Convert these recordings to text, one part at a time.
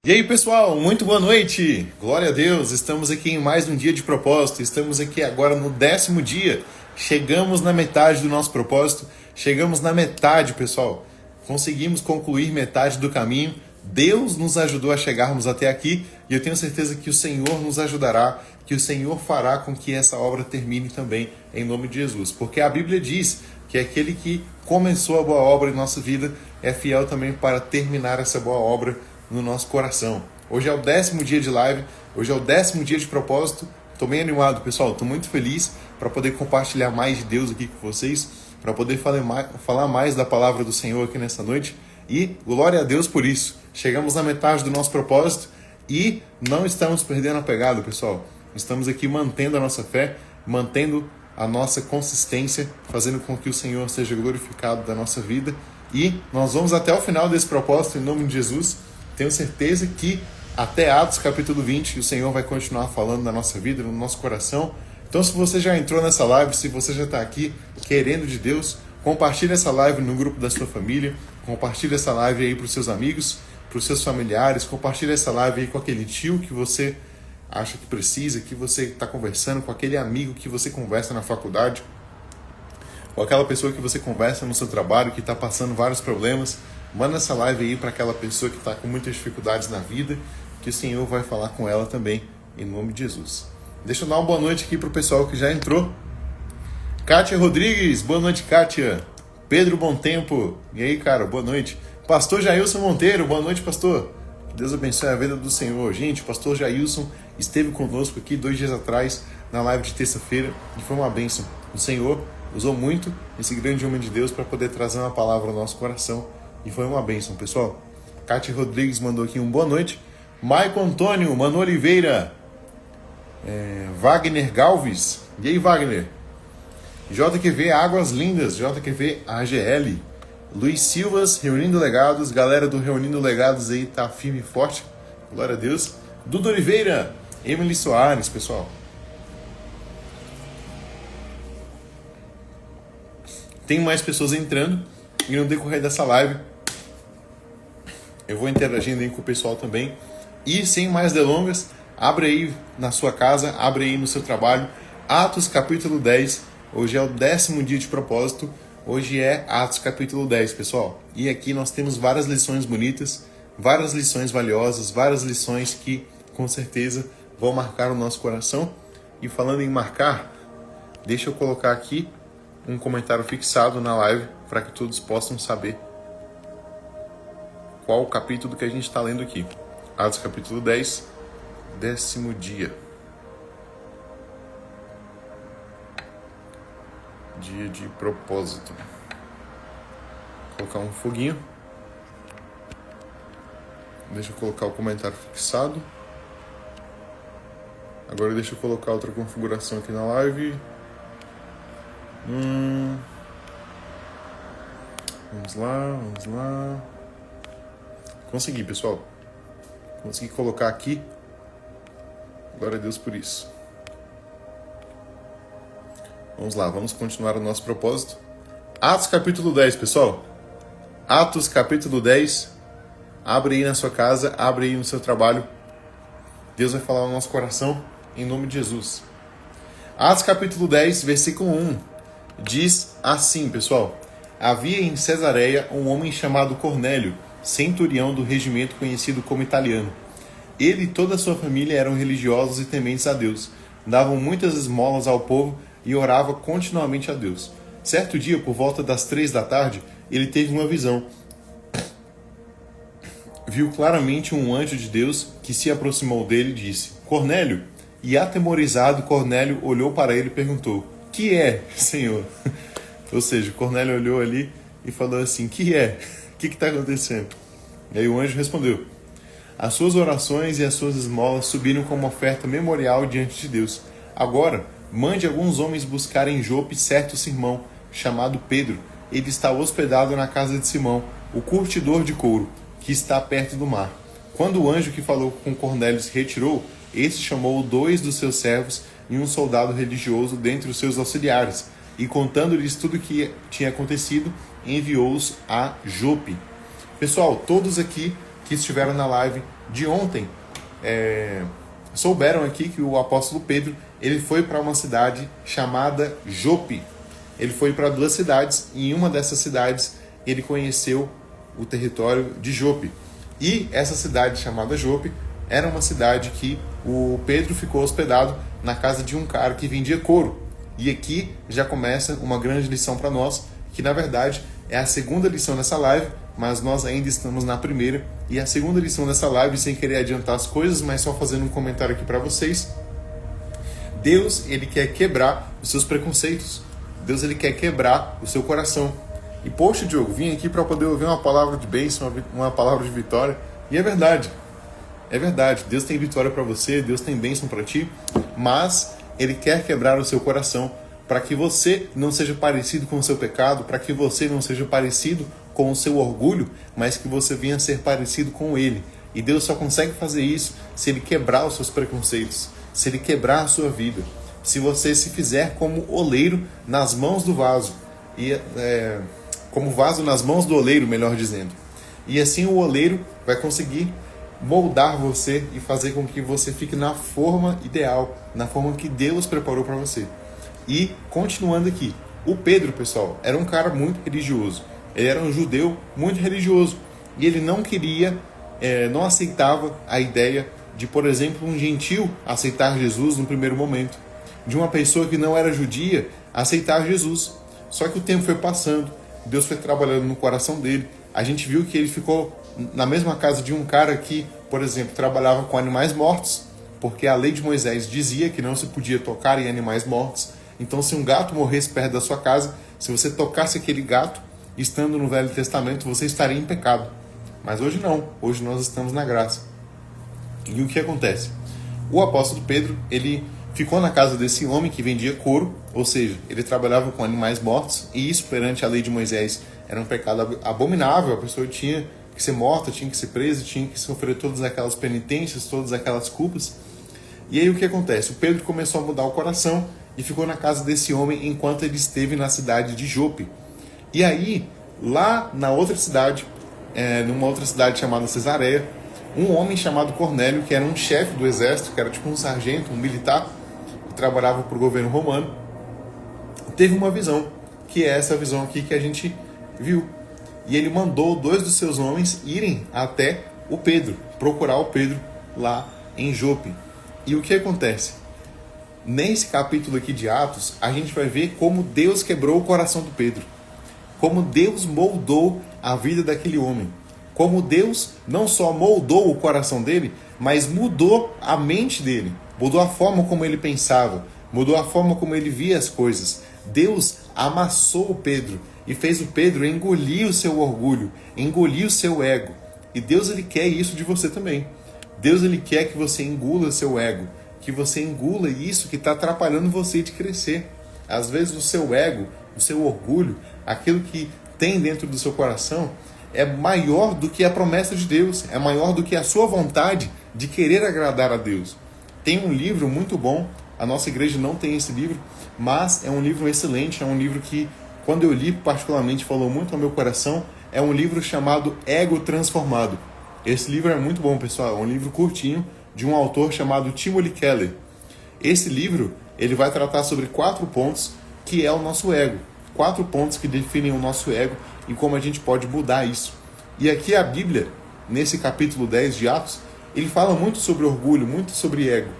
E aí, pessoal, muito boa noite! Glória a Deus, estamos aqui em mais um dia de propósito, estamos aqui agora no 10º dia, chegamos na metade do nosso propósito, chegamos na metade, pessoal, conseguimos concluir metade do caminho, Deus nos ajudou a chegarmos até aqui e eu tenho certeza que o Senhor nos ajudará, que o Senhor fará com que essa obra termine também em nome de Jesus, porque a Bíblia diz que aquele que começou a boa obra em nossa vida é fiel também para terminar essa boa obra no nosso coração. Hoje é o 10º dia de live, hoje é o 10º dia de propósito. Estou bem animado, pessoal, estou muito feliz para poder compartilhar mais de Deus aqui com vocês, para poder falar mais da palavra do Senhor aqui nessa noite e glória a Deus por isso. Chegamos na metade do nosso propósito e não estamos perdendo a pegada, pessoal. Estamos aqui mantendo a nossa fé, mantendo a nossa consistência, fazendo com que o Senhor seja glorificado da nossa vida e nós vamos até o final desse propósito em nome de Jesus. Tenho certeza que até Atos capítulo 20 o Senhor vai continuar falando na nossa vida, no nosso coração. Então se você já entrou nessa live, se você já está aqui querendo de Deus, compartilhe essa live no grupo da sua família, compartilhe essa live aí para os seus amigos, para os seus familiares, compartilhe essa live aí com aquele tio que você acha que precisa, que você está conversando, com aquele amigo que você conversa na faculdade, com aquela pessoa que você conversa no seu trabalho, que está passando vários problemas. Manda essa live aí para aquela pessoa que está com muitas dificuldades na vida, que o Senhor vai falar com ela também, em nome de Jesus. Deixa eu dar uma boa noite aqui para o pessoal que já entrou. Kátia Rodrigues, boa noite, Kátia. Pedro Bom Tempo, e aí, cara, boa noite. Pastor Jailson Monteiro, boa noite, pastor. Que Deus abençoe a vida do Senhor. Gente, o pastor Jailson esteve conosco aqui 2 dias atrás, na live de terça-feira, e foi uma bênção. O Senhor usou muito esse grande homem de Deus para poder trazer uma palavra ao nosso coração. E foi uma bênção, pessoal. Kátia Rodrigues mandou aqui um boa noite. Maicon Antônio, Mano Oliveira, Wagner Galves. E aí, Wagner? JQV Águas Lindas, JQV AGL. Luiz Silvas, Reunindo Legados. Galera do Reunindo Legados aí tá firme e forte. Glória a Deus. Duda Oliveira, Emily Soares, pessoal. Tem mais pessoas entrando. E no decorrer dessa live, eu vou interagindo aí com o pessoal também. E sem mais delongas, abre aí na sua casa, abre aí no seu trabalho. Atos capítulo 10. Hoje é o 10º dia de propósito. Hoje é Atos capítulo 10, pessoal. E aqui nós temos várias lições bonitas, várias lições valiosas, várias lições que com certeza vão marcar o nosso coração. E falando em marcar, deixa eu colocar aqui um comentário fixado na live para que todos possam saber qual o capítulo que a gente está lendo aqui. Atos capítulo 10, 10º dia. Dia de propósito. Vou colocar um foguinho. Deixa eu colocar o comentário fixado. Agora deixa eu colocar outra configuração aqui na live. Vamos lá. Consegui, pessoal. Consegui colocar aqui. Glória a Deus por isso. Vamos lá, vamos continuar o nosso propósito. Atos capítulo 10, pessoal. Atos capítulo 10. Abre aí na sua casa, abre aí no seu trabalho. Deus vai falar no nosso coração, em nome de Jesus. Atos capítulo 10, versículo 1. Diz assim, pessoal. Havia em Cesareia um homem chamado Cornélio, centurião do regimento conhecido como italiano. Ele e toda a sua família eram religiosos e tementes a Deus. Davam muitas esmolas ao povo e orava continuamente a Deus. Certo dia, por volta das 3 da tarde, ele teve uma visão. Viu claramente um anjo de Deus que se aproximou dele e disse: Cornélio! E atemorizado, Cornélio olhou para ele e perguntou: Que é, Senhor? Ou seja, Cornélio olhou ali e falou assim: Que é? O que está acontecendo? E aí o anjo respondeu: As suas orações e as suas esmolas subiram como oferta memorial diante de Deus. Agora, mande alguns homens buscar em Jope certo Simão, chamado Pedro. Ele está hospedado na casa de Simão, o curtidor de couro, que está perto do mar. Quando o anjo que falou com Cornélio se retirou, este chamou 2 dos seus servos e um soldado religioso dentre os seus auxiliares, e contando-lhes tudo o que tinha acontecido, enviou-os a Jope. Pessoal, todos aqui que estiveram na live de ontem souberam aqui que o apóstolo Pedro ele foi para uma cidade chamada Jope. Ele foi para 2 cidades e em uma dessas cidades ele conheceu o território de Jope. E essa cidade chamada Jope era uma cidade que o Pedro ficou hospedado na casa de um cara que vendia couro. E aqui já começa uma grande lição para nós, que na verdade é a segunda lição dessa live, mas nós ainda estamos na primeira. E a segunda lição dessa live, sem querer adiantar as coisas, mas só fazendo um comentário aqui para vocês. Deus, ele quer quebrar os seus preconceitos. Deus, ele quer quebrar o seu coração. E poxa, Diogo, vim aqui para poder ouvir uma palavra de bênção, uma palavra de vitória. E é verdade. É verdade. Deus tem vitória para você, Deus tem bênção para ti, mas ele quer quebrar o seu coração para que você não seja parecido com o seu pecado, para que você não seja parecido com o seu orgulho, mas que você venha a ser parecido com ele. E Deus só consegue fazer isso se ele quebrar os seus preconceitos, se ele quebrar a sua vida, se você se fizer como oleiro nas mãos do vaso, como vaso nas mãos do oleiro, melhor dizendo. E assim o oleiro vai conseguir moldar você e fazer com que você fique na forma ideal, na forma que Deus preparou para você. E continuando aqui, o Pedro, pessoal, era um cara muito religioso. Ele era um judeu muito religioso e ele não queria, não aceitava a ideia de, por exemplo, um gentil aceitar Jesus no primeiro momento, de uma pessoa que não era judia aceitar Jesus. Só que o tempo foi passando, Deus foi trabalhando no coração dele. A gente viu que ele ficou na mesma casa de um cara que, por exemplo, trabalhava com animais mortos, porque a lei de Moisés dizia que não se podia tocar em animais mortos. Então, se um gato morresse perto da sua casa, se você tocasse aquele gato, estando no Velho Testamento, você estaria em pecado. Mas hoje não, hoje nós estamos na graça. E o que acontece? O apóstolo Pedro, ele ficou na casa desse homem que vendia couro, ou seja, ele trabalhava com animais mortos, e isso perante a lei de Moisés era um pecado abominável. A pessoa tinha que ser morta, tinha que ser presa, tinha que sofrer todas aquelas penitências, todas aquelas culpas. E aí o que acontece? O Pedro começou a mudar o coração e ficou na casa desse homem enquanto ele esteve na cidade de Jope. E aí, lá na outra cidade, numa outra cidade chamada Cesareia, um homem chamado Cornélio, que era um chefe do exército, que era tipo um sargento, um militar, que trabalhava para o governo romano, teve uma visão, que é essa visão aqui que a gente viu. E ele mandou 2 dos seus homens irem até o Pedro, procurar o Pedro lá em Jope. E o que acontece? Nesse capítulo aqui de Atos, a gente vai ver como Deus quebrou o coração do Pedro. Como Deus moldou a vida daquele homem. Como Deus não só moldou o coração dele, mas mudou a mente dele. Mudou a forma como ele pensava. Mudou a forma como ele via as coisas. Deus amassou o Pedro e fez o Pedro engolir o seu orgulho, engolir o seu ego. E Deus, ele quer isso de você também. Deus, ele quer que você engula o seu ego, que você engula isso que está atrapalhando você de crescer. Às vezes o seu ego, o seu orgulho, aquilo que tem dentro do seu coração é maior do que a promessa de Deus, é maior do que a sua vontade de querer agradar a Deus. Tem um livro muito bom, a nossa igreja não tem esse livro, mas é um livro excelente, é um livro que, quando eu li particularmente, falou muito ao meu coração. É um livro chamado Ego Transformado. Esse livro é muito bom, pessoal, é um livro curtinho, de um autor chamado Timothy Keller. Esse livro, ele vai tratar sobre 4 pontos que é o nosso ego. 4 pontos que definem o nosso ego e como a gente pode mudar isso. E aqui a Bíblia, nesse capítulo 10 de Atos, ele fala muito sobre orgulho, muito sobre ego.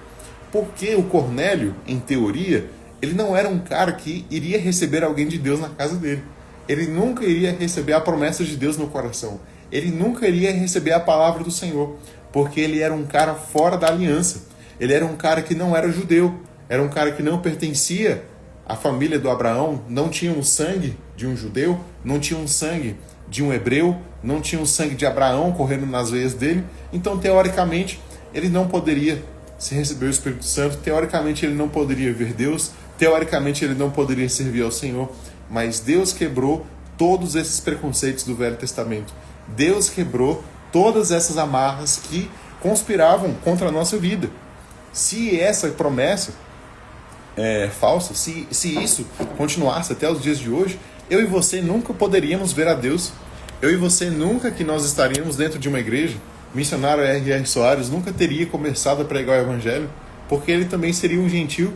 Porque o Cornélio, em teoria, ele não era um cara que iria receber alguém de Deus na casa dele. Ele nunca iria receber a promessa de Deus no coração. Ele nunca iria receber a palavra do Senhor, porque ele era um cara fora da aliança. Ele era um cara que não era judeu, era um cara que não pertencia à família do Abraão, não tinha um sangue de um judeu, não tinha um sangue de um hebreu, não tinha um sangue de Abraão correndo nas veias dele. Então, teoricamente, ele não poderia se receber o Espírito Santo, teoricamente ele não poderia ver Deus, teoricamente ele não poderia servir ao Senhor. Mas Deus quebrou todos esses preconceitos do Velho Testamento. Deus quebrou todas essas amarras que conspiravam contra a nossa vida. Se essa promessa é falsa, se isso continuasse até os dias de hoje, eu e você nunca poderíamos ver a Deus. Eu e você nunca que nós estaríamos dentro de uma igreja. o missionário R.R. Soares nunca teria começado a pregar o evangelho, porque ele também seria um gentil.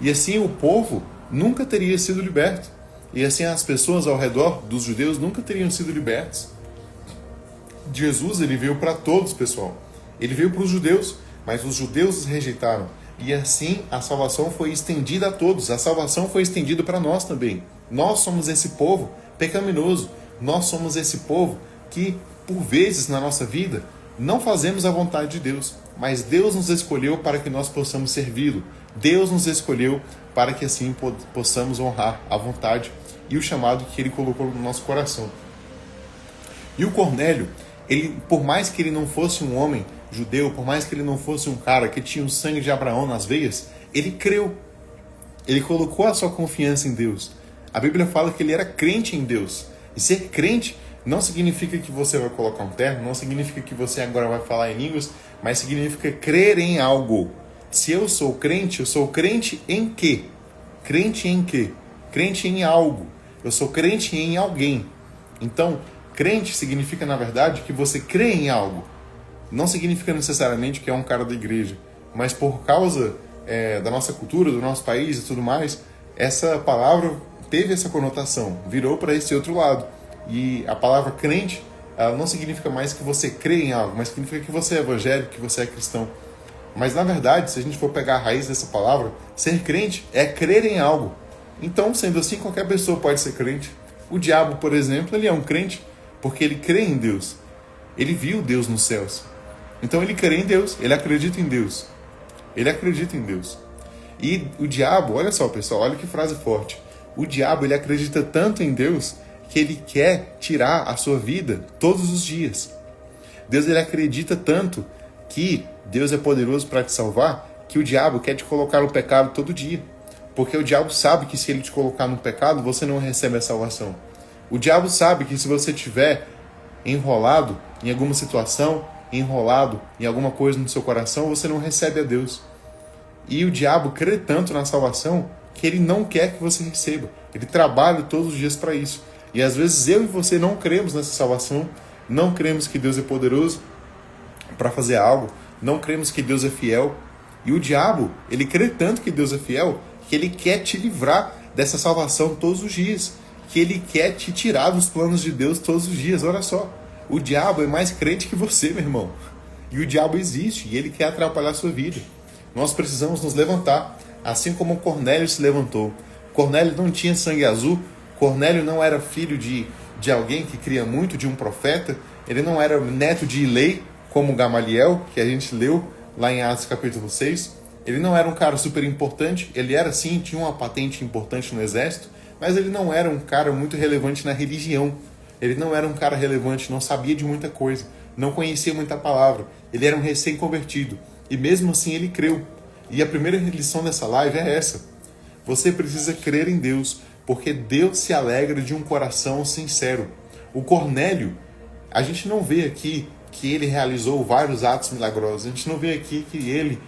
E assim o povo nunca teria sido liberto. E assim as pessoas ao redor dos judeus nunca teriam sido libertas. Jesus, ele veio para todos, pessoal. Ele veio para os judeus, mas os judeus os rejeitaram. E assim a salvação foi estendida a todos. A salvação foi estendida para nós também. Nós somos esse povo pecaminoso. Nós somos esse povo que, por vezes na nossa vida, não fazemos a vontade de Deus. Mas Deus nos escolheu para que nós possamos servi-lo. Deus nos escolheu para que assim possamos honrar a vontade e o chamado que Ele colocou no nosso coração. E o Cornélio, ele, por mais que ele não fosse um homem judeu, por mais que ele não fosse um cara que tinha o sangue de Abraão nas veias, ele creu. Ele colocou a sua confiança em Deus. A Bíblia fala que ele era crente em Deus. E ser crente não significa que você vai colocar um terno, não significa que você agora vai falar em línguas, mas significa crer em algo. Se eu sou crente em quê? Crente em quê? Crente em algo. Eu sou crente em alguém. Então, crente significa, na verdade, que você crê em algo. Não significa necessariamente que é um cara da igreja, mas por causa da nossa cultura, do nosso país e tudo mais, essa palavra teve essa conotação, virou para esse outro lado. E a palavra crente, ela não significa mais que você crê em algo, mas significa que você é evangélico, que você é cristão. Mas na verdade, se a gente for pegar a raiz dessa palavra, ser crente é crer em algo. Então, sendo assim, qualquer pessoa pode ser crente. O diabo, por exemplo, ele é um crente porque ele crê em Deus. Ele viu Deus nos céus. Então ele crê em Deus, ele acredita em Deus. Ele acredita em Deus. E o diabo, olha só pessoal, olha que frase forte. O diabo, ele acredita tanto em Deus que ele quer tirar a sua vida todos os dias. Deus, ele acredita tanto que Deus é poderoso para te salvar, que o diabo quer te colocar no pecado todo dia. Porque o diabo sabe que se ele te colocar no pecado, você não recebe a salvação. O diabo sabe que se você estiver enrolado em alguma situação, enrolado em alguma coisa no seu coração, você não recebe a Deus. E o diabo crê tanto na salvação que ele não quer que você receba. Ele trabalha todos os dias para isso. E às vezes eu e você não cremos nessa salvação, não cremos que Deus é poderoso para fazer algo, não cremos que Deus é fiel. E o diabo, ele crê tanto que Deus é fiel, que ele quer te livrar dessa salvação todos os dias, que ele quer te tirar dos planos de Deus todos os dias. Olha só, o diabo é mais crente que você, meu irmão. E o diabo existe, e ele quer atrapalhar a sua vida. Nós precisamos nos levantar, assim como Cornélio se levantou. Cornélio não tinha sangue azul, Cornélio não era filho de alguém que cria muito, de um profeta, ele não era neto de Ilei, como Gamaliel, que a gente leu lá em Atos capítulo 6. Ele não era um cara super importante, ele era sim, tinha uma patente importante no exército, mas ele não era um cara muito relevante na religião. Ele não era um cara relevante, não sabia de muita coisa, não conhecia muita palavra. Ele era um recém-convertido. E mesmo assim ele creu. E a primeira lição dessa live é essa. Você precisa crer em Deus, porque Deus se alegra de um coração sincero. O Cornélio, a gente não vê aqui que ele realizou vários atos milagrosos. A gente não vê aqui que ele,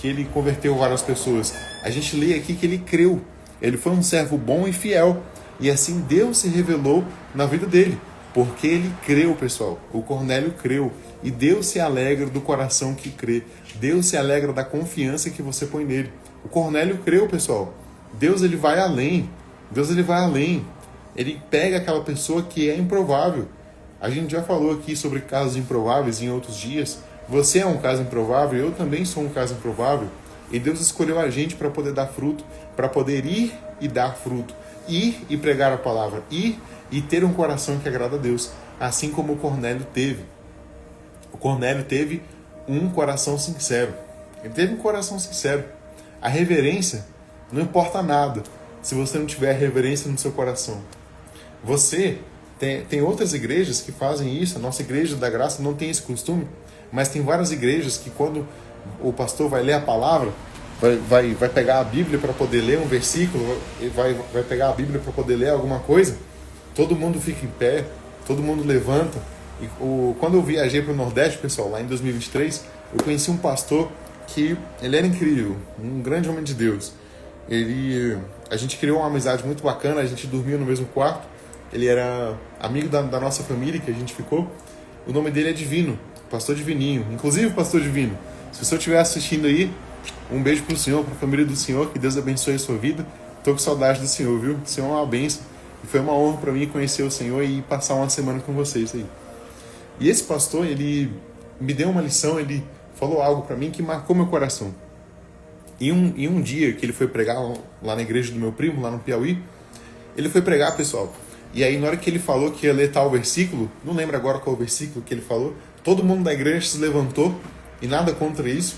que ele converteu várias pessoas. A gente lê aqui que ele creu. Ele foi um servo bom e fiel. E assim Deus se revelou na vida dele. Porque ele creu, pessoal. O Cornélio creu. E Deus se alegra do coração que crê. Deus se alegra da confiança que você põe nele. O Cornélio creu, pessoal. Deus, ele vai além. Deus, ele vai além. Ele pega aquela pessoa que é improvável. A gente já falou aqui sobre casos improváveis em outros dias. Você é um caso improvável, eu também sou um caso improvável. E Deus escolheu a gente para poder dar fruto, para poder ir e dar fruto. Ir e pregar a palavra. Ir e ter um coração que agrada a Deus. Assim como o Cornélio teve. O Cornélio teve um coração sincero. Ele teve um coração sincero. A reverência não importa nada se você não tiver reverência no seu coração. Você tem outras igrejas que fazem isso. A nossa igreja da graça não tem esse costume, mas tem várias igrejas que quando o pastor vai ler a palavra, vai pegar a Bíblia para poder ler um versículo, vai pegar a Bíblia para poder ler alguma coisa, todo mundo fica em pé, todo mundo levanta. E quando eu viajei para o Nordeste, pessoal, lá em 2023, eu conheci um pastor que ele era incrível, um grande homem de Deus. A gente criou uma amizade muito bacana, a gente dormia no mesmo quarto, ele era amigo da nossa família que a gente ficou, O nome dele é Divino, Pastor Divininho. Inclusive, Pastor Divino, se você estiver assistindo aí, um beijo pro senhor, pra família do senhor, que Deus abençoe a sua vida. Tô com saudade do senhor, viu? O senhor é uma bênção. E foi uma honra para mim conhecer o senhor e passar uma semana com vocês aí. E esse pastor, ele me deu uma lição, ele falou algo para mim que marcou meu coração. E um dia que ele foi pregar lá na igreja do meu primo, lá no Piauí, ele foi pregar, pessoal. E aí, na hora que ele falou que ia ler tal versículo, não lembro agora qual versículo que ele falou, todo mundo da igreja se levantou, e nada contra isso.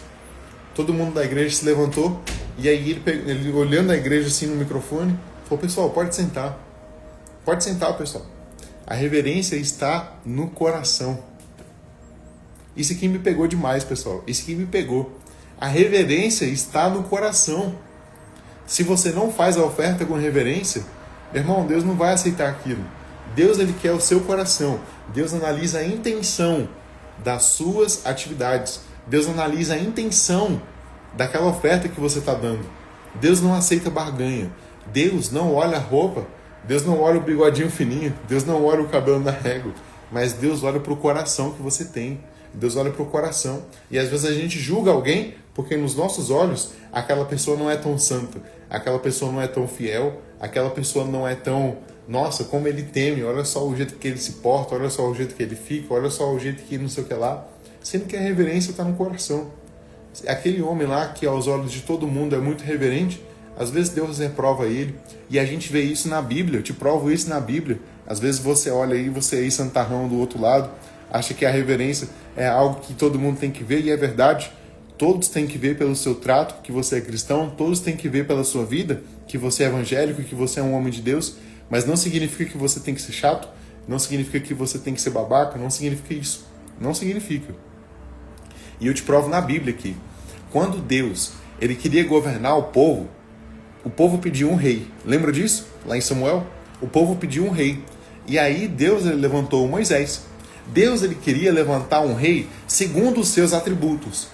Todo mundo da igreja se levantou, e aí ele olhando a igreja assim no microfone, falou: pessoal, pode sentar. Pode sentar, pessoal. A reverência está no coração. Isso aqui me pegou demais, pessoal. Isso aqui me pegou. A reverência está no coração. Se você não faz a oferta com reverência, meu irmão, Deus não vai aceitar aquilo. Deus, ele quer o seu coração. Deus analisa a intenção das suas atividades. Deus analisa a intenção daquela oferta que você está dando. Deus não aceita barganha. Deus não olha a roupa. Deus não olha o bigodinho fininho. Deus não olha o cabelo na régua. Mas Deus olha para o coração que você tem. Deus olha para o coração. E às vezes a gente julga alguém porque nos nossos olhos aquela pessoa não é tão santa. Aquela pessoa não é tão fiel. Aquela pessoa não é tão... Nossa, como ele teme. Olha só o jeito que ele se porta. Olha só o jeito que ele fica. Olha só o jeito que não sei o que lá. Sendo que a reverência está no coração. Aquele homem lá que aos olhos de todo mundo é muito reverente, às vezes Deus reprova ele. E a gente vê isso na Bíblia, eu te provo isso na Bíblia. Às vezes você olha aí, você aí santarrão do outro lado, acha que a reverência é algo que todo mundo tem que ver, e é verdade. Todos têm que ver pelo seu trato que você é cristão, todos têm que ver pela sua vida que você é evangélico, que você é um homem de Deus, mas não significa que você tem que ser chato, não significa que você tem que ser babaca, não significa isso. Não significa. E eu te provo na Bíblia aqui. Quando Deus ele queria governar o povo pediu um rei. Lembra disso? Lá em Samuel? O povo pediu um rei. E aí Deus ele levantou Moisés. Deus ele queria levantar um rei segundo os seus atributos.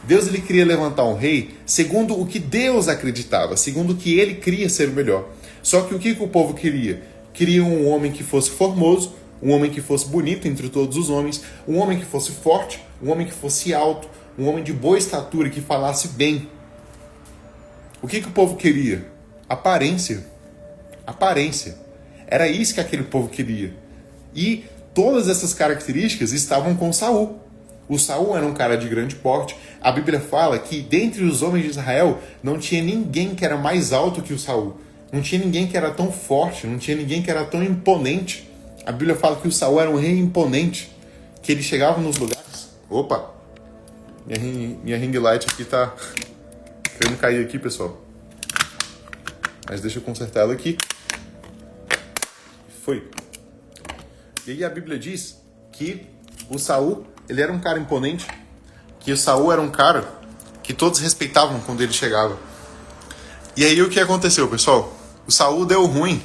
Deus ele queria levantar um rei segundo o que Deus acreditava, segundo o que ele queria ser o melhor. Só que o que o povo queria? Queria um homem que fosse formoso, um homem que fosse bonito entre todos os homens, um homem que fosse forte, um homem que fosse alto, um homem de boa estatura e que falasse bem. O que o povo queria? Aparência. Aparência. Era isso que aquele povo queria. E todas essas características estavam com Saul. O Saul era um cara de grande porte. A Bíblia fala que dentre os homens de Israel não tinha ninguém que era mais alto que o Saul. Não tinha ninguém que era tão forte, não tinha ninguém que era tão imponente. A Bíblia fala que o Saul era um rei imponente, que ele chegava nos lugares... Opa! Minha ring light aqui tá querendo cair aqui, pessoal. Mas deixa eu consertar ela aqui. Foi. E aí a Bíblia diz que o Saul, ele era um cara imponente, que o Saul era um cara que todos respeitavam quando ele chegava. E aí o que aconteceu, pessoal? O Saul deu ruim.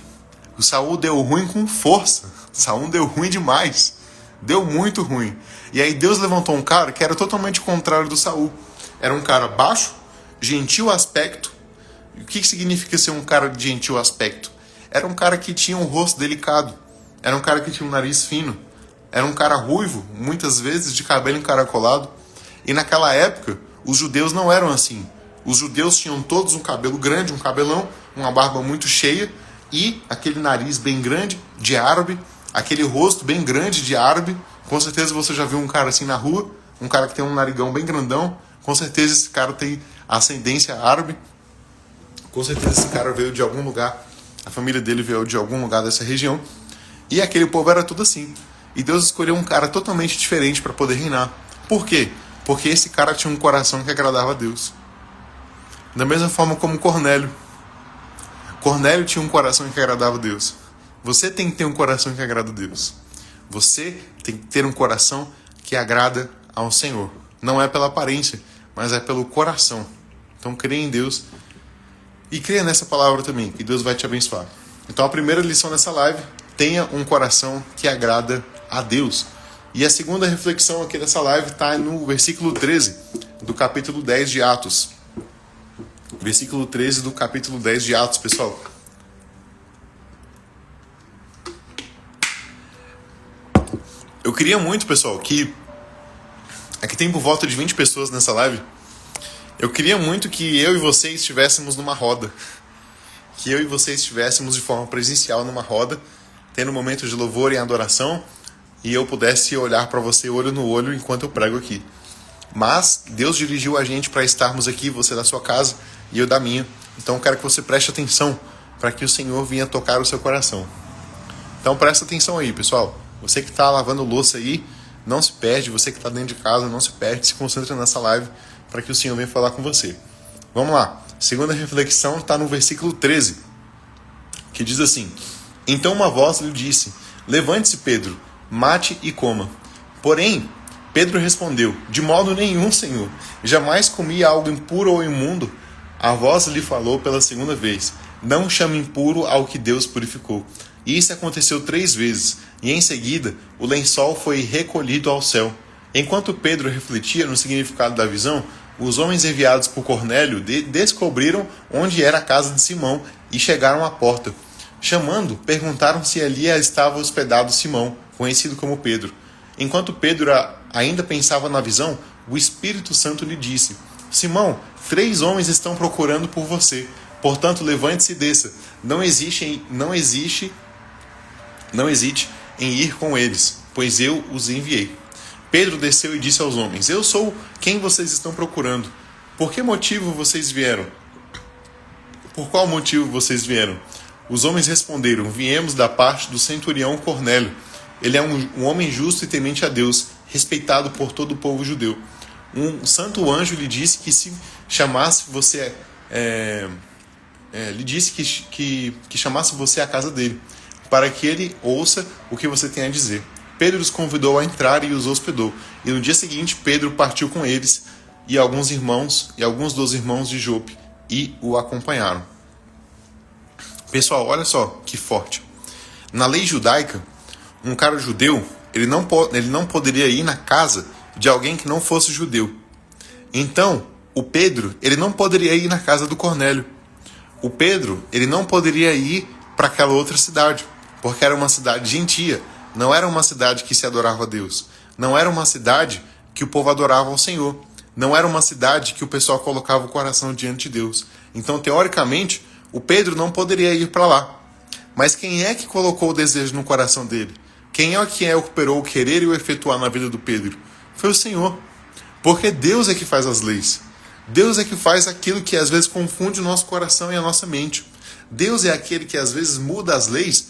O Saul deu ruim com força. O Saul deu ruim demais. Deu muito ruim. E aí Deus levantou um cara que era totalmente contrário do Saul. Era um cara baixo, gentil aspecto. E o que significa ser um cara de gentil aspecto? Era um cara que tinha um rosto delicado. Era um cara que tinha um nariz fino. Era um cara ruivo, muitas vezes de cabelo encaracolado. E naquela época, os judeus não eram assim. Os judeus tinham todos um cabelo grande, um cabelão, uma barba muito cheia e aquele nariz bem grande de árabe, aquele rosto bem grande de árabe. Com certeza você já viu um cara assim na rua, um cara que tem um narigão bem grandão. Com certeza esse cara tem ascendência árabe. Com certeza esse cara veio de algum lugar, a família dele veio de algum lugar dessa região. E aquele povo era tudo assim. E Deus escolheu um cara totalmente diferente para poder reinar. Por quê? Porque esse cara tinha um coração que agradava a Deus. Da mesma forma como Cornélio. Cornélio tinha um coração que agradava a Deus. Você tem que ter um coração que agrada a Deus. Você tem que ter um coração que agrada ao Senhor. Não é pela aparência, mas é pelo coração. Então creia em Deus e creia nessa palavra também, que Deus vai te abençoar. Então a primeira lição dessa live, tenha um coração que agrada a Deus. E a segunda reflexão aqui dessa live está no versículo 13 do capítulo 10 de Atos. Versículo 13 do capítulo 10 de Atos, pessoal. Eu queria muito, pessoal, que aqui tem por volta de 20 pessoas nessa live. Eu queria muito que eu e vocês estivéssemos numa roda. Que eu e vocês estivéssemos de forma presencial numa roda, tendo um momento de louvor e adoração, e eu pudesse olhar para você olho no olho enquanto eu prego aqui. Mas Deus dirigiu a gente para estarmos aqui, você da sua casa e eu da minha. Então eu quero que você preste atenção para que o Senhor venha tocar o seu coração. Então presta atenção aí, pessoal. Você que está lavando louça aí, não se perde. Você que está dentro de casa, não se perde. Se concentra nessa live para que o Senhor venha falar com você. Vamos lá. Segunda reflexão está no versículo 13, que diz assim: Então uma voz lhe disse: Levante-se, Pedro, mate e coma. Porém, Pedro respondeu: De modo nenhum, Senhor. Jamais comi algo impuro ou imundo. A voz lhe falou pela segunda vez: Não chame impuro ao que Deus purificou. E isso aconteceu 3 vezes, e em seguida o lençol foi recolhido ao céu. Enquanto Pedro refletia no significado da visão, os homens enviados por Cornélio descobriram onde era a casa de Simão e chegaram à porta. Chamando, perguntaram se ali estava hospedado Simão, conhecido como Pedro. Enquanto Pedro ainda pensava na visão, o Espírito Santo lhe disse: Simão, 3 homens estão procurando por você. Portanto, levante-se e desça. Não hesite em ir com eles, pois eu os enviei. Pedro desceu e disse aos homens: Eu sou quem vocês estão procurando. Por que motivo vocês vieram? Por qual motivo vocês vieram? Os homens responderam: Viemos da parte do centurião Cornélio. Ele é um homem justo e temente a Deus, respeitado por todo o povo judeu. Um santo anjo lhe disse que se chamasse você, que chamasse você à casa dele, para que ele ouça o que você tem a dizer. Pedro os convidou a entrar e os hospedou. E no dia seguinte, Pedro partiu com eles e alguns dos irmãos de Jope e o acompanharam. Pessoal, olha só que forte. Na lei judaica, um cara judeu, ele não poderia ir na casa de alguém que não fosse judeu. Então, o Pedro, ele não poderia ir na casa do Cornélio. O Pedro, ele não poderia ir para aquela outra cidade, porque era uma cidade gentia, não era uma cidade que se adorava a Deus, não era uma cidade que o povo adorava ao Senhor, não era uma cidade que o pessoal colocava o coração diante de Deus. Então, teoricamente, o Pedro não poderia ir para lá. Mas quem é que colocou o desejo no coração dele? Quem é que operou o querer e o efetuar na vida do Pedro? Foi o Senhor. Porque Deus é que faz as leis. Deus é que faz aquilo que às vezes confunde o nosso coração e a nossa mente. Deus é aquele que às vezes muda as leis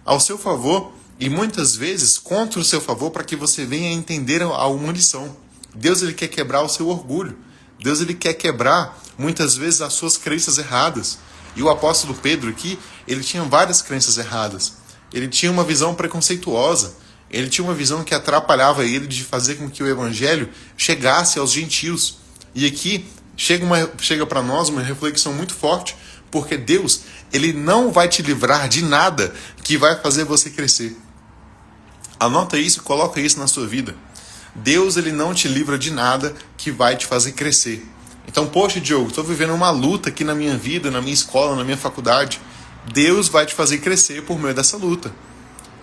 ao seu favor e muitas vezes contra o seu favor para que você venha a entender uma lição. Deus, ele quer quebrar o seu orgulho. Deus, ele quer quebrar muitas vezes as suas crenças erradas. E o apóstolo Pedro aqui, ele tinha várias crenças erradas. Ele tinha uma visão preconceituosa. Ele tinha uma visão que atrapalhava ele de fazer com que o evangelho chegasse aos gentios. E aqui chega para nós uma reflexão muito forte, porque Deus, ele não vai te livrar de nada que vai fazer você crescer. Anota isso e coloca isso na sua vida. Deus, ele não te livra de nada que vai te fazer crescer. Então, poxa, Diogo, estou vivendo uma luta aqui na minha vida, na minha escola, na minha faculdade. Deus vai te fazer crescer por meio dessa luta.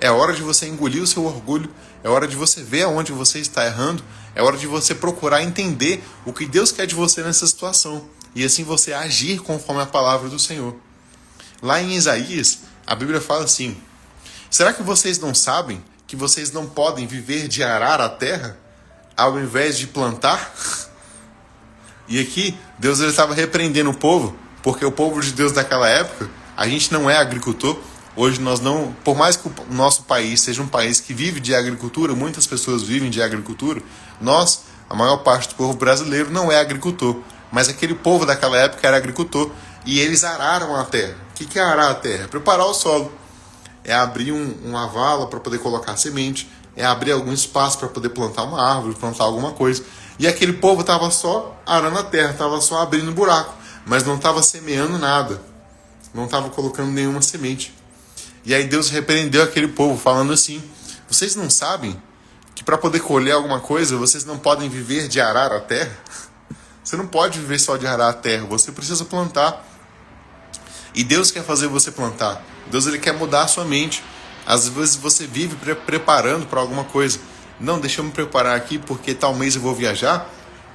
É hora de você engolir o seu orgulho, é hora de você ver aonde você está errando, é hora de você procurar entender o que Deus quer de você nessa situação, e assim você agir conforme a palavra do Senhor. Lá em Isaías, a Bíblia fala assim: será que vocês não sabem que vocês não podem viver de arar a terra, ao invés de plantar? E aqui, Deus estava repreendendo o povo, porque o povo de Deus daquela época, a gente não é agricultor. Hoje nós não, por mais que o nosso país seja um país que vive de agricultura, muitas pessoas vivem de agricultura, nós, a maior parte do povo brasileiro, não é agricultor. Mas aquele povo daquela época era agricultor e eles araram a terra. O que é arar a terra? É preparar o solo. É abrir uma vala para poder colocar semente, é abrir algum espaço para poder plantar uma árvore, plantar alguma coisa. E aquele povo estava só arando a terra, estava só abrindo buraco, mas não estava semeando nada, não estava colocando nenhuma semente. E aí Deus repreendeu aquele povo falando assim: vocês não sabem que para poder colher alguma coisa, vocês não podem viver de arar a terra? Você não pode viver só de arar a terra, você precisa plantar. E Deus quer fazer você plantar. Deus, ele quer mudar a sua mente. Às vezes você vive preparando para alguma coisa. Não, deixa eu me preparar aqui porque tal mês eu vou viajar.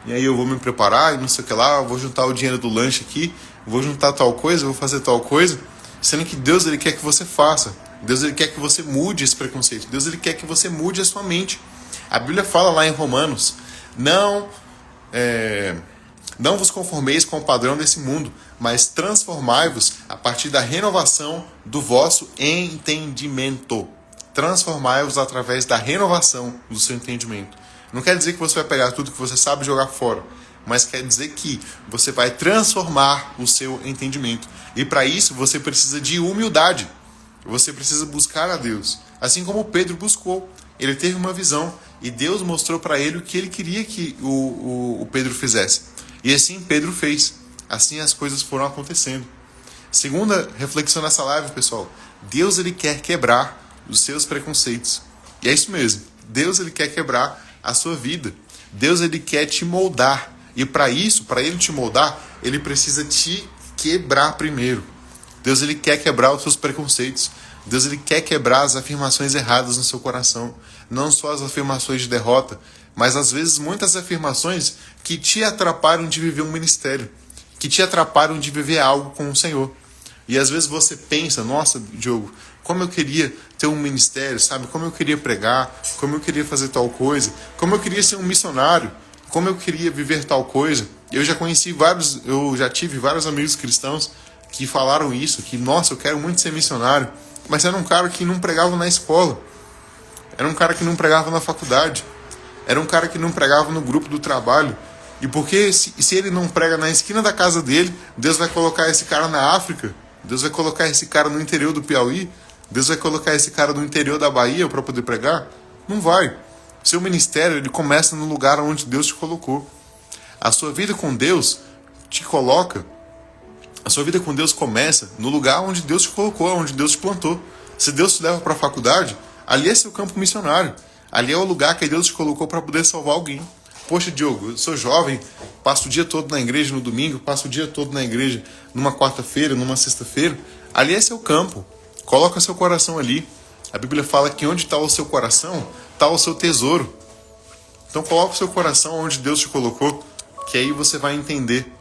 E aí eu vou me preparar e não sei o que lá. Eu vou juntar o dinheiro do lanche aqui. Vou juntar tal coisa, vou fazer tal coisa. Sendo que Deus, ele quer que você faça. Deus, ele quer que você mude esse preconceito. Deus, ele quer que você mude a sua mente. A Bíblia fala lá em Romanos, não vos conformeis com o padrão desse mundo, mas transformai-vos a partir da renovação do vosso entendimento. Transformai-vos através da renovação do seu entendimento. Não quer dizer que você vai pegar tudo que você sabe e jogar fora, mas quer dizer que você vai transformar o seu entendimento. E para isso você precisa de humildade. Você precisa buscar a Deus. Assim como Pedro buscou. Ele teve uma visão e Deus mostrou para ele o que ele queria que o Pedro fizesse. E assim Pedro fez. Assim as coisas foram acontecendo. Segunda reflexão nessa live, pessoal. Deus, ele quer quebrar os seus preconceitos. E é isso mesmo. Deus, ele quer quebrar a sua vida. Deus, ele quer te moldar. E para isso, para ele te moldar, ele precisa te quebrar primeiro. Deus, ele quer quebrar os seus preconceitos. Deus, ele quer quebrar as afirmações erradas no seu coração. Não só as afirmações de derrota, mas às vezes muitas afirmações que te atrapalham de viver um ministério, que te atrapalham de viver algo com o Senhor. E às vezes você pensa, nossa, Diogo, como eu queria ter um ministério, sabe? Como eu queria pregar, como eu queria fazer tal coisa, como eu queria ser um missionário, como eu queria viver tal coisa. Eu já tive vários amigos cristãos que falaram isso, que, nossa, eu quero muito ser missionário, mas era um cara que não pregava na escola, era um cara que não pregava na faculdade, era um cara que não pregava no grupo do trabalho. E porque se ele não prega na esquina da casa dele, Deus vai colocar esse cara na África, Deus vai colocar esse cara no interior do Piauí, Deus vai colocar esse cara no interior da Bahia para poder pregar? Não vai. Seu ministério, ele começa no lugar onde Deus te colocou. A sua vida com Deus te coloca. A sua vida com Deus começa no lugar onde Deus te colocou, onde Deus te plantou. Se Deus te leva para a faculdade, ali é seu campo missionário. Ali é o lugar que Deus te colocou para poder salvar alguém. Poxa, Diogo, eu sou jovem, passo o dia todo na igreja no domingo, passo o dia todo na igreja numa quarta-feira, numa sexta-feira. Ali é seu campo. Coloca seu coração ali. A Bíblia fala que onde está o seu coração, está o seu tesouro. Então coloca o seu coração onde Deus te colocou, que aí você vai entender.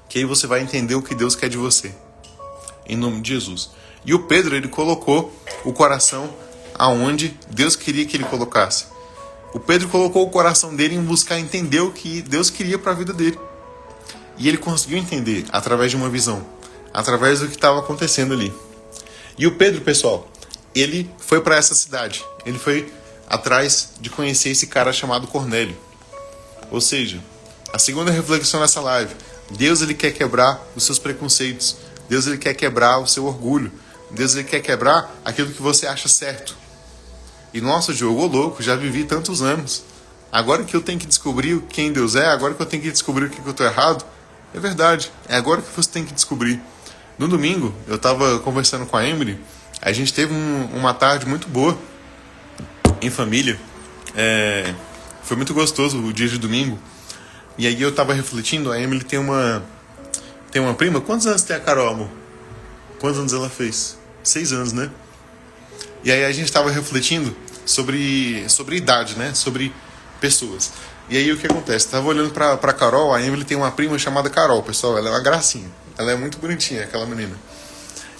Que aí você vai entender o que Deus quer de você. Em nome de Jesus. E o Pedro, ele colocou o coração aonde Deus queria que ele colocasse. O Pedro colocou o coração dele em buscar entender o que Deus queria para a vida dele. E ele conseguiu entender através de uma visão, através do que estava acontecendo ali. E o Pedro, pessoal, ele foi para essa cidade. Ele foi atrás de conhecer esse cara chamado Cornélio. Ou seja, a segunda reflexão nessa live. Deus, ele quer quebrar os seus preconceitos. Deus, ele quer quebrar o seu orgulho. Deus, ele quer quebrar aquilo que você acha certo. E nossa, Diogo, ô louco, já vivi tantos anos. Agora que eu tenho que descobrir quem Deus é, agora que eu tenho que descobrir o que eu estou errado. É verdade, é agora que você tem que descobrir. No domingo, eu estava conversando com a Emily. A gente teve uma tarde muito boa em família. Foi muito gostoso o dia de domingo. E aí eu estava refletindo, a Emily tem uma prima. Quantos anos tem a Carol, amor? Quantos anos ela fez? 6 anos, né? E aí a gente estava refletindo sobre idade, né? Sobre pessoas. E aí o que acontece? Estava olhando para Carol, a Emily tem uma prima chamada Carol, pessoal. Ela é uma gracinha. Ela é muito bonitinha, aquela menina.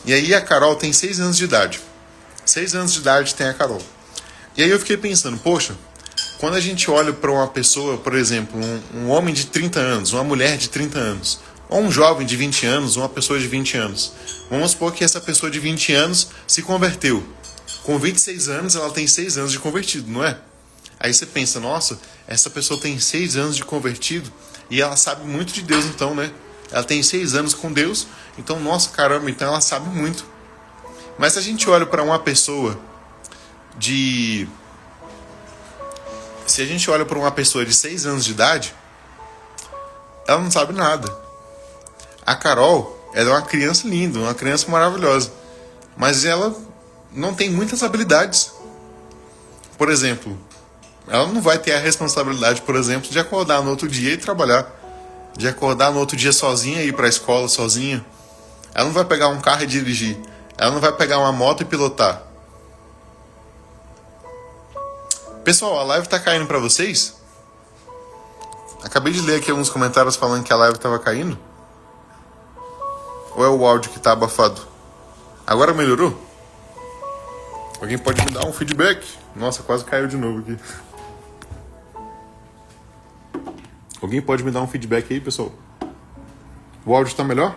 E aí a Carol tem 6 anos de idade. 6 anos de idade tem a Carol. E aí eu fiquei pensando, poxa, quando a gente olha para uma pessoa, por exemplo, um homem de 30 anos, uma mulher de 30 anos, ou um jovem de 20 anos, uma pessoa de 20 anos. Vamos supor que essa pessoa de 20 anos se converteu. Com 26 anos, ela tem 6 anos de convertido, não é? Aí você pensa, nossa, essa pessoa tem 6 anos de convertido e ela sabe muito de Deus, então, né? Ela tem 6 anos com Deus, então, nossa, caramba, então ela sabe muito. Mas se a gente olha para uma pessoa de... Se a gente olha para uma pessoa de 6 anos de idade, ela não sabe nada. A Carol, ela é uma criança linda, uma criança maravilhosa. Mas ela não tem muitas habilidades. Por exemplo, ela não vai ter a responsabilidade, por exemplo, de acordar no outro dia e trabalhar. De acordar no outro dia sozinha e ir para a escola sozinha. Ela não vai pegar um carro e dirigir. Ela não vai pegar uma moto e pilotar. Pessoal, a live tá caindo pra vocês? Acabei de ler aqui alguns comentários falando que a live tava caindo. Ou é o áudio que tá abafado? Agora melhorou? Alguém pode me dar um feedback? Nossa, quase caiu de novo aqui. Alguém pode me dar um feedback aí, pessoal? O áudio tá melhor?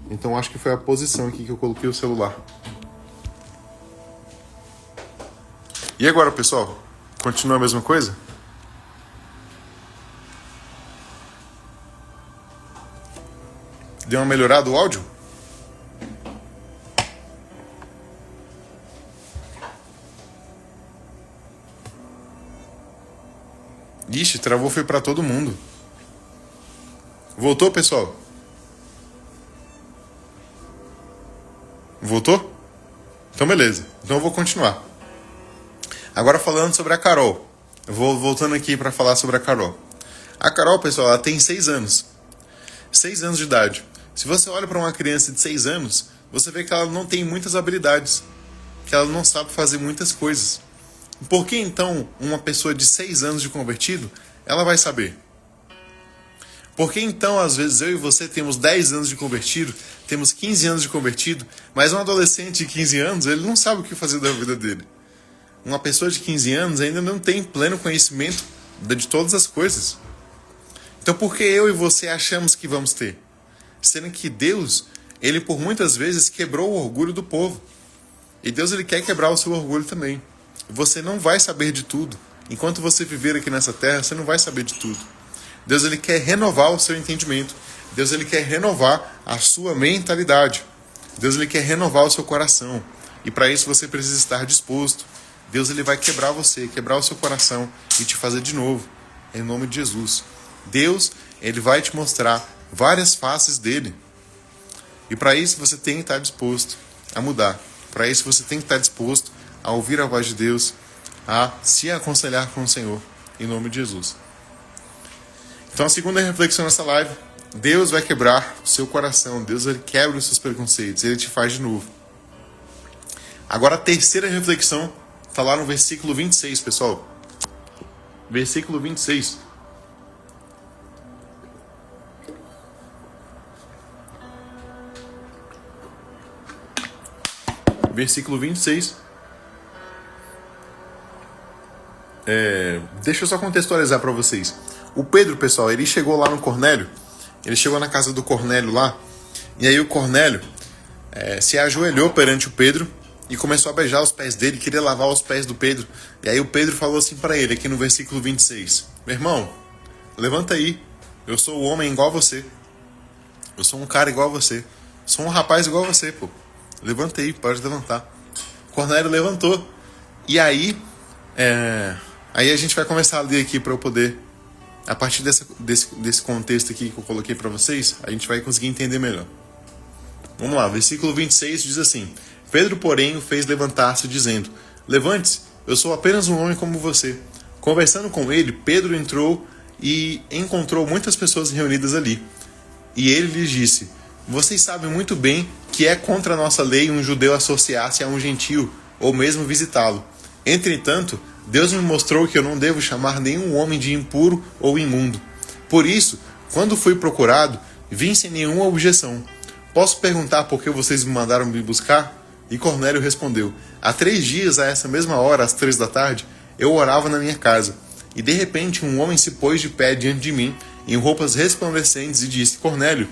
Então acho que foi a posição aqui que eu coloquei o celular. E agora, pessoal? Continua a mesma coisa? Deu uma melhorada o áudio? Ixi, travou, foi pra todo mundo. Voltou, pessoal? Voltou? Então beleza. Então eu vou continuar. Agora falando sobre a Carol. Eu vou voltando aqui para falar sobre a Carol. A Carol, pessoal, ela tem 6 anos. 6 anos de idade. Se você olha para uma criança de 6 anos, você vê que ela não tem muitas habilidades. Que ela não sabe fazer muitas coisas. Por que então uma pessoa de 6 anos de convertido, ela vai saber? Por que então, às vezes, eu e você temos 10 anos de convertido, temos 15 anos de convertido, mas um adolescente de 15 anos, ele não sabe o que fazer da vida dele. Uma pessoa de 15 anos ainda não tem pleno conhecimento de todas as coisas. Então por que eu e você achamos que vamos ter? Sendo que Deus, ele por muitas vezes quebrou o orgulho do povo. E Deus, ele quer quebrar o seu orgulho também. Você não vai saber de tudo. Enquanto você viver aqui nessa terra, você não vai saber de tudo. Deus, ele quer renovar o seu entendimento. Deus, ele quer renovar a sua mentalidade. Deus, ele quer renovar o seu coração. E para isso você precisa estar disposto. Deus, ele vai quebrar você, quebrar o seu coração e te fazer de novo. Em nome de Jesus. Deus, ele vai te mostrar várias faces dele. E para isso você tem que estar disposto a mudar. Para isso você tem que estar disposto a ouvir a voz de Deus, a se aconselhar com o Senhor, em nome de Jesus. Então a segunda reflexão nessa live, Deus vai quebrar o seu coração, Deus, ele quebra os seus preconceitos, ele te faz de novo. Agora a terceira reflexão está lá no versículo 26, pessoal. Versículo 26. Versículo 26. Deixa eu só contextualizar para vocês. O Pedro, pessoal, ele chegou lá no Cornélio. Ele chegou na casa do Cornélio lá. E aí o Cornélio se ajoelhou perante o Pedro e começou a beijar os pés dele, queria lavar os pés do Pedro. E aí o Pedro falou assim para ele, aqui no versículo 26. Meu irmão, levanta aí. Eu sou um homem igual a você. Eu sou um cara igual a você. Sou um rapaz igual a você, pô. Levanta aí, pode levantar. Cornélio levantou. E aí, aí a gente vai começar a ler aqui para eu poder, a partir desse contexto aqui que eu coloquei para vocês, a gente vai conseguir entender melhor. Vamos lá, versículo 26 diz assim: Pedro, porém, o fez levantar-se, dizendo: Levante-se, eu sou apenas um homem como você. Conversando com ele, Pedro entrou e encontrou muitas pessoas reunidas ali. E ele lhes disse: Vocês sabem muito bem que é contra a nossa lei um judeu associar-se a um gentio, ou mesmo visitá-lo. Entretanto, Deus me mostrou que eu não devo chamar nenhum homem de impuro ou imundo. Por isso, quando fui procurado, vim sem nenhuma objeção. Posso perguntar por que vocês me mandaram me buscar? E Cornélio respondeu: Há 3 dias, a essa mesma hora, às 3 da tarde, eu orava na minha casa. E de repente um homem se pôs de pé diante de mim, em roupas resplandecentes, e disse: Cornélio,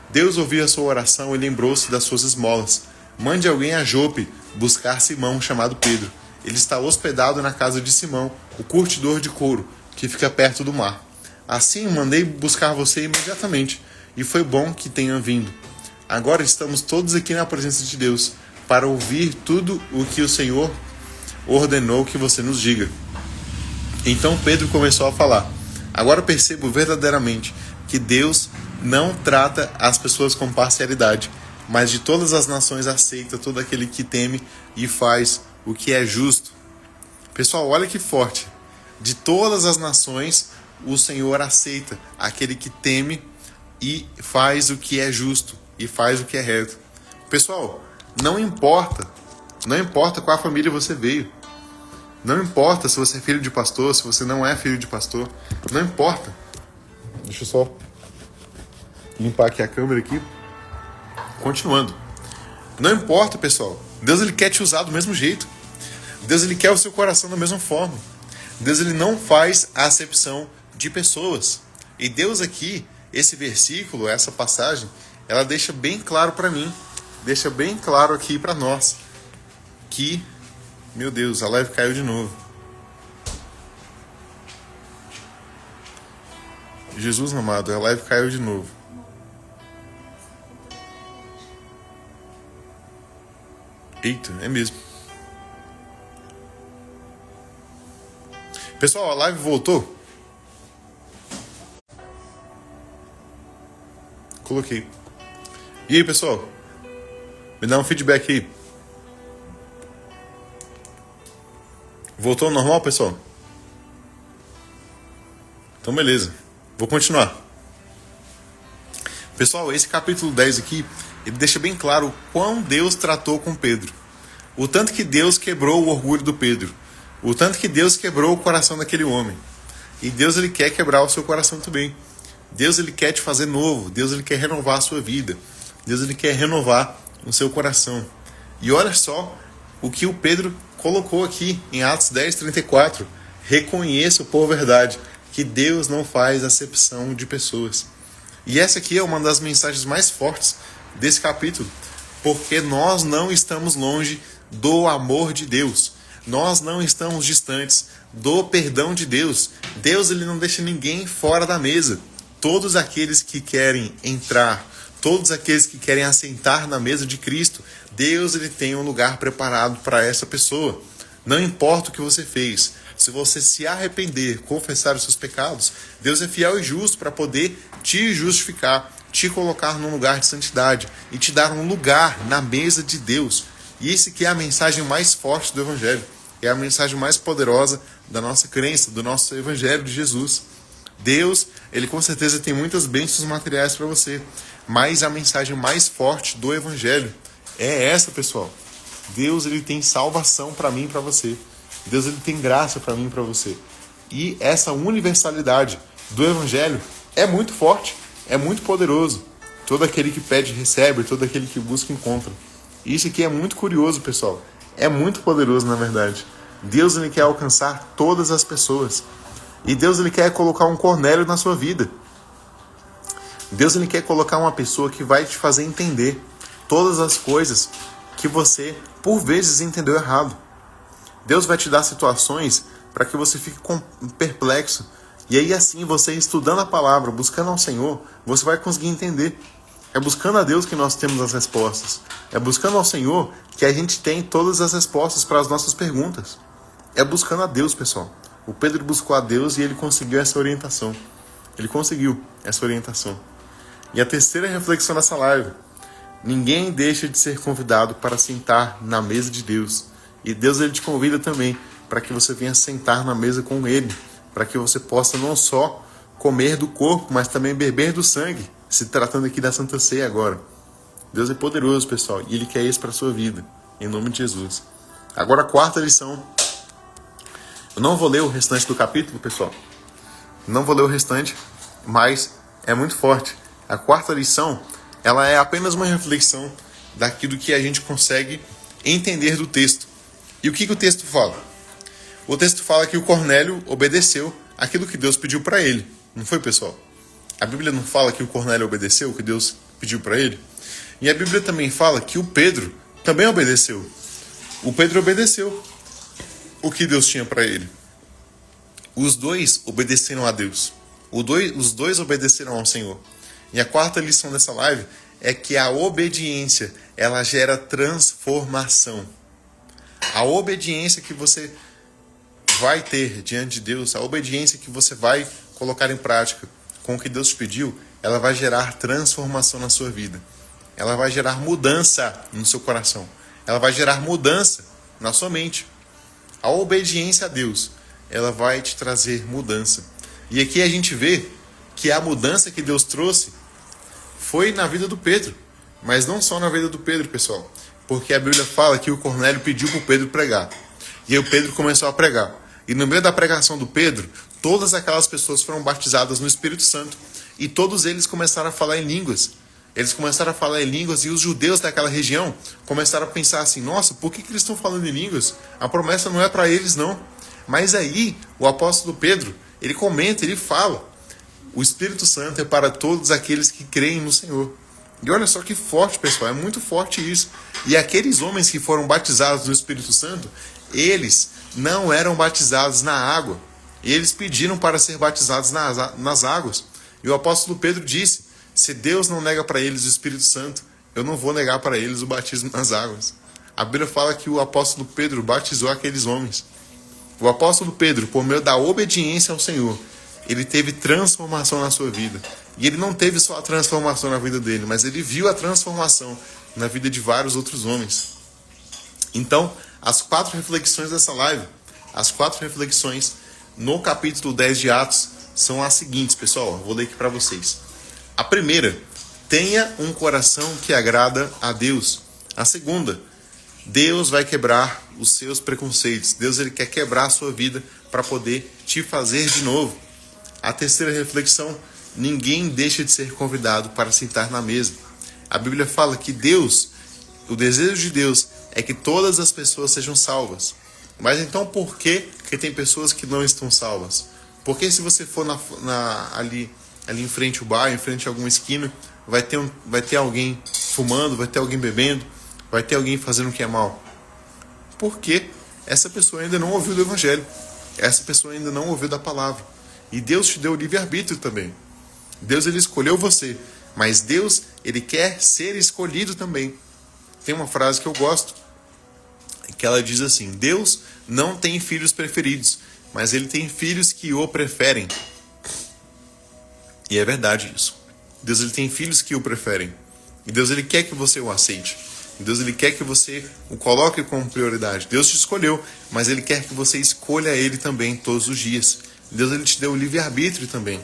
Deus ouviu a sua oração e lembrou-se das suas esmolas. Mande alguém a Jope buscar Simão, chamado Pedro. Ele está hospedado na casa de Simão, o curtidor de couro, que fica perto do mar. Assim mandei buscar você imediatamente, e foi bom que tenha vindo. Agora estamos todos aqui na presença de Deus, para ouvir tudo o que o Senhor ordenou que você nos diga. Então Pedro começou a falar: Agora percebo verdadeiramente que Deus não trata as pessoas com parcialidade, mas de todas as nações aceita todo aquele que teme e faz o que é justo. Pessoal, olha que forte. De todas as nações, o Senhor aceita aquele que teme e faz o que é justo e faz o que é reto. Pessoal, não importa qual família você veio. Não importa se você é filho de pastor, se você não é filho de pastor. Não importa. Deixa eu só limpar aqui a câmera aqui. Continuando. Não importa, pessoal. Deus ele quer te usar do mesmo jeito. Deus ele quer o seu coração da mesma forma. Deus ele não faz acepção de pessoas. E Deus aqui, esse versículo, essa passagem, ela deixa bem claro para mim, deixa bem claro aqui para nós, que, meu Deus, a live caiu de novo. Jesus amado, a live caiu de novo. Eita, é mesmo. Pessoal, a live voltou? Coloquei. E aí, pessoal? Me dá um feedback aí. Voltou ao normal, pessoal? Então, beleza. Vou continuar. Pessoal, esse capítulo 10 aqui, ele deixa bem claro o quão Deus tratou com Pedro. O tanto que Deus quebrou o orgulho do Pedro. O tanto que Deus quebrou o coração daquele homem. E Deus ele quer quebrar o seu coração também. Deus ele quer te fazer novo. Deus ele quer renovar a sua vida. Deus ele quer renovar o seu coração. E olha só o que o Pedro colocou aqui em Atos 10:34. Reconheça por verdade que Deus não faz acepção de pessoas. E essa aqui é uma das mensagens mais fortes desse capítulo. Porque nós não estamos longe do amor de Deus. Nós não estamos distantes do perdão de Deus. Deus ele não deixa ninguém fora da mesa. Todos aqueles que querem entrar, todos aqueles que querem assentar na mesa de Cristo, Deus ele tem um lugar preparado para essa pessoa. Não importa o que você fez, se você se arrepender, confessar os seus pecados, Deus é fiel e justo para poder te justificar, te colocar num lugar de santidade e te dar um lugar na mesa de Deus. E esse que é a mensagem mais forte do Evangelho. É a mensagem mais poderosa da nossa crença, do nosso Evangelho de Jesus. Deus, ele com certeza tem muitas bênçãos materiais para você, mas a mensagem mais forte do Evangelho é essa, pessoal. Deus, ele tem salvação para mim e para você. Deus, ele tem graça para mim e para você. E essa universalidade do Evangelho é muito forte, é muito poderoso. Todo aquele que pede, recebe, todo aquele que busca, encontra. Isso aqui é muito curioso, pessoal. É muito poderoso, na verdade. Deus, ele quer alcançar todas as pessoas. E Deus ele quer colocar um Cornélio na sua vida. Deus ele quer colocar uma pessoa que vai te fazer entender todas as coisas que você, por vezes, entendeu errado. Deus vai te dar situações para que você fique perplexo. E aí assim, você estudando a palavra, buscando ao Senhor, você vai conseguir entender. É buscando a Deus que nós temos as respostas. É buscando ao Senhor que a gente tem todas as respostas para as nossas perguntas. É buscando a Deus, pessoal. O Pedro buscou a Deus e ele conseguiu essa orientação. Ele conseguiu essa orientação. E a terceira reflexão dessa live. Ninguém deixa de ser convidado para sentar na mesa de Deus. E Deus ele te convida também para que você venha sentar na mesa com Ele. Para que você possa não só comer do corpo, mas também beber do sangue. Se tratando aqui da Santa Ceia agora. Deus é poderoso, pessoal. E Ele quer isso para a sua vida. Em nome de Jesus. Agora a quarta lição. Eu não vou ler o restante do capítulo, pessoal. Não vou ler o restante, mas é muito forte. A quarta lição, ela é apenas uma reflexão daquilo que a gente consegue entender do texto. E o que o texto fala? O texto fala que o Cornélio obedeceu aquilo que Deus pediu para ele. Não foi, pessoal? A Bíblia não fala que o Cornélio obedeceu o que Deus pediu para ele? E a Bíblia também fala que o Pedro também obedeceu. O Pedro obedeceu o que Deus tinha para ele. Os dois obedeceram a Deus. Os dois obedeceram ao Senhor. E a quarta lição dessa live é que a obediência, ela gera transformação. A obediência que você vai ter diante de Deus, a obediência que você vai colocar em prática com o que Deus te pediu, ela vai gerar transformação na sua vida. Ela vai gerar mudança no seu coração. Ela vai gerar mudança na sua mente. A obediência a Deus, ela vai te trazer mudança. E aqui a gente vê que a mudança que Deus trouxe foi na vida do Pedro. Mas não só na vida do Pedro, pessoal. Porque a Bíblia fala que o Cornélio pediu para o Pedro pregar. E aí o Pedro começou a pregar. E no meio da pregação do Pedro, todas aquelas pessoas foram batizadas no Espírito Santo. E todos eles começaram a falar em línguas. Eles começaram a falar em línguas e os judeus daquela região começaram a pensar assim, nossa, por que eles estão falando em línguas? A promessa não é para eles, não. Mas aí, o apóstolo Pedro, ele comenta, ele fala, o Espírito Santo é para todos aqueles que creem no Senhor. E olha só que forte, pessoal, é muito forte isso. E aqueles homens que foram batizados no Espírito Santo, eles não eram batizados na água. Eles pediram para ser batizados nas águas. E o apóstolo Pedro disse, se Deus não nega para eles o Espírito Santo, eu não vou negar para eles o batismo nas águas. A Bíblia fala que o apóstolo Pedro batizou aqueles homens. O apóstolo Pedro, por meio da obediência ao Senhor, ele teve transformação na sua vida. E ele não teve só a transformação na vida dele, mas ele viu a transformação na vida de vários outros homens. Então, as 4 reflexões dessa live, as 4 reflexões no capítulo 10 de Atos, são as seguintes, pessoal. Eu vou ler aqui para vocês. A primeira, tenha um coração que agrada a Deus. A segunda, Deus vai quebrar os seus preconceitos. Deus ele quer quebrar a sua vida para poder te fazer de novo. A terceira reflexão, ninguém deixa de ser convidado para sentar na mesa. A Bíblia fala que Deus, o desejo de Deus é que todas as pessoas sejam salvas. Mas então por que tem pessoas que não estão salvas? Porque se você for ali em frente ao bar, em frente a alguma esquina, vai ter alguém fumando, vai ter alguém bebendo, vai ter alguém fazendo o que é mal. Porque essa pessoa ainda não ouviu do Evangelho. Essa pessoa ainda não ouviu da palavra. E Deus te deu o livre-arbítrio também. Deus ele escolheu você. Mas Deus ele quer ser escolhido também. Tem uma frase que eu gosto. Que ela diz assim. Deus não tem filhos preferidos. Mas ele tem filhos que o preferem. E é verdade isso. Deus ele tem filhos que o preferem. E Deus ele quer que você o aceite. E Deus ele quer que você o coloque como prioridade. Deus te escolheu, mas ele quer que você escolha ele também todos os dias. Deus ele te deu o livre-arbítrio também.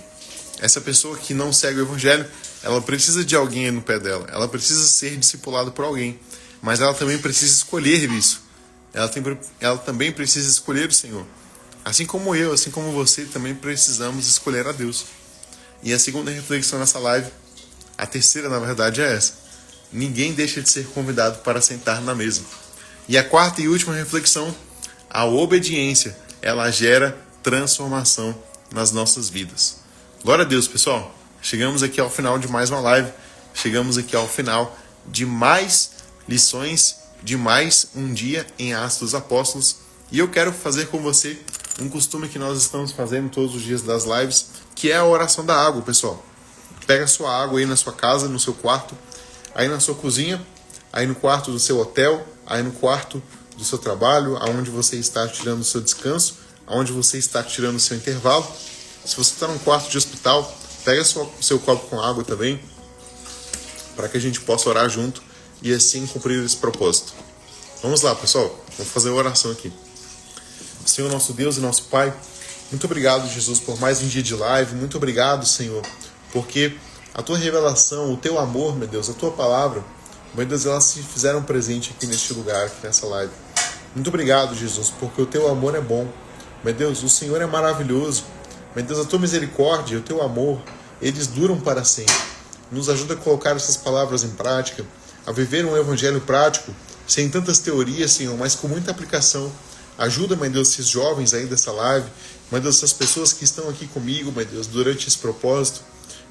Essa pessoa que não segue o Evangelho, ela precisa de alguém no pé dela. Ela precisa ser discipulada por alguém. Mas ela também precisa escolher isso. Ela também precisa escolher o Senhor. Assim como eu, assim como você, também precisamos escolher a Deus. E a segunda reflexão nessa live, a terceira na verdade é essa. Ninguém deixa de ser convidado para sentar na mesa. E a quarta e última reflexão, a obediência, ela gera transformação nas nossas vidas. Glória a Deus, pessoal. Chegamos aqui ao final de mais uma live. Chegamos aqui ao final de mais lições, de mais um dia em Atos dos Apóstolos. E eu quero fazer com você um costume que nós estamos fazendo todos os dias das lives, que é a oração da água, pessoal. Pega a sua água aí na sua casa, no seu quarto, aí na sua cozinha, aí no quarto do seu hotel, aí no quarto do seu trabalho, aonde você está tirando o seu descanso, aonde você está tirando o seu intervalo. Se você está num quarto de hospital, pega o seu copo com água também, para que a gente possa orar junto e assim cumprir esse propósito. Vamos lá, pessoal. Vamos fazer a oração aqui. Senhor, nosso Deus e nosso Pai, muito obrigado, Jesus, por mais um dia de live. Muito obrigado, Senhor, porque a Tua revelação, o Teu amor, meu Deus, a Tua palavra, meu Deus, elas se fizeram presente aqui neste lugar, aqui nessa live. Muito obrigado, Jesus, porque o Teu amor é bom. Meu Deus, o Senhor é maravilhoso. Meu Deus, a Tua misericórdia e o Teu amor, eles duram para sempre. Nos ajuda a colocar essas palavras em prática, a viver um evangelho prático, sem tantas teorias, Senhor, mas com muita aplicação. Ajuda, meu Deus, esses jovens aí dessa live, meu Deus, essas pessoas que estão aqui comigo, meu Deus, durante esse propósito.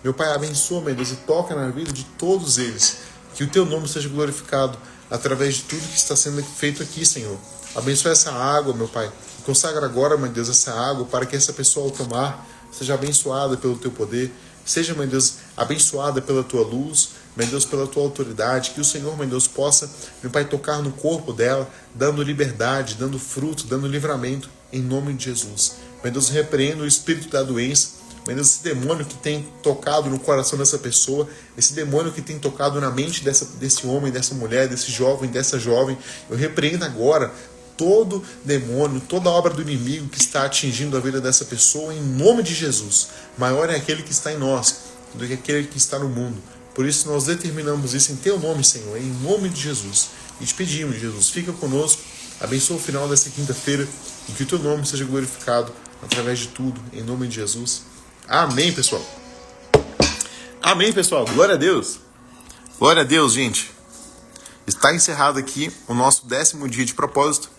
Meu Pai, abençoa, meu Deus, e toca na vida de todos eles. Que o Teu nome seja glorificado através de tudo que está sendo feito aqui, Senhor. Abençoa essa água, meu Pai. Consagra agora, meu Deus, essa água para que essa pessoa ao tomar seja abençoada pelo Teu poder. Seja, meu Deus, abençoada pela Tua luz, meu Deus, pela Tua autoridade. Que o Senhor, meu Deus, possa, meu Pai, tocar no corpo dela, dando liberdade, dando fruto, dando livramento, em nome de Jesus. Meu Deus, repreenda o espírito da doença. Meu Deus, esse demônio que tem tocado no coração dessa pessoa, esse demônio que tem tocado na mente desse homem, dessa mulher, desse jovem, dessa jovem, eu repreendo agora todo demônio, toda obra do inimigo que está atingindo a vida dessa pessoa, em nome de Jesus. Maior é aquele que está em nós do que aquele que está no mundo. Por isso nós determinamos isso em Teu nome, Senhor, em nome de Jesus. E te pedimos, Jesus, fica conosco, Abençoa o final dessa quinta-feira e que o teu nome seja glorificado através de tudo, em nome de Jesus. Amém, pessoal. Amém, pessoal. Glória a Deus. Glória a Deus, gente. Está encerrado aqui o nosso 10º dia de propósito.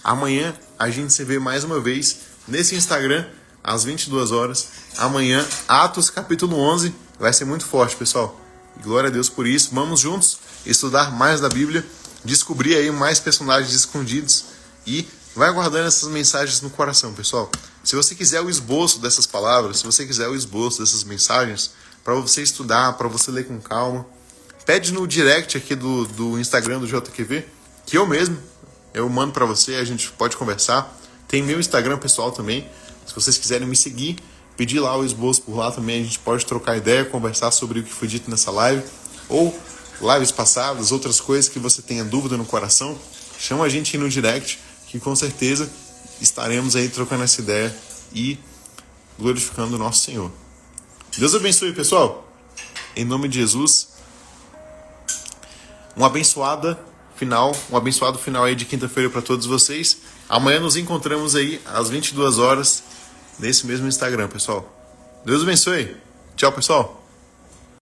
Amanhã a gente se vê mais uma vez nesse Instagram, às 22 horas. Amanhã, Atos capítulo 11. Vai ser muito forte, pessoal. E glória a Deus por isso. Vamos juntos estudar mais da Bíblia, descobrir aí mais personagens escondidos e vai guardando essas mensagens no coração, pessoal. Se você quiser o esboço dessas palavras, se você quiser o esboço dessas mensagens, para você estudar, para você ler com calma, pede no direct aqui do Instagram do JQV, que eu mando para você, a gente pode conversar. Tem meu Instagram pessoal também, se vocês quiserem me seguir, pedir lá o esboço por lá também, a gente pode trocar ideia, conversar sobre o que foi dito nessa live, ou lives passadas, outras coisas que você tenha dúvida no coração, chama a gente aí no direct, que com certeza estaremos aí trocando essa ideia e glorificando o nosso Senhor. Deus abençoe, pessoal. Em nome de Jesus. Um abençoado final aí de quinta-feira para todos vocês. Amanhã nos encontramos aí às 22 horas nesse mesmo Instagram, pessoal. Deus abençoe. Tchau, pessoal.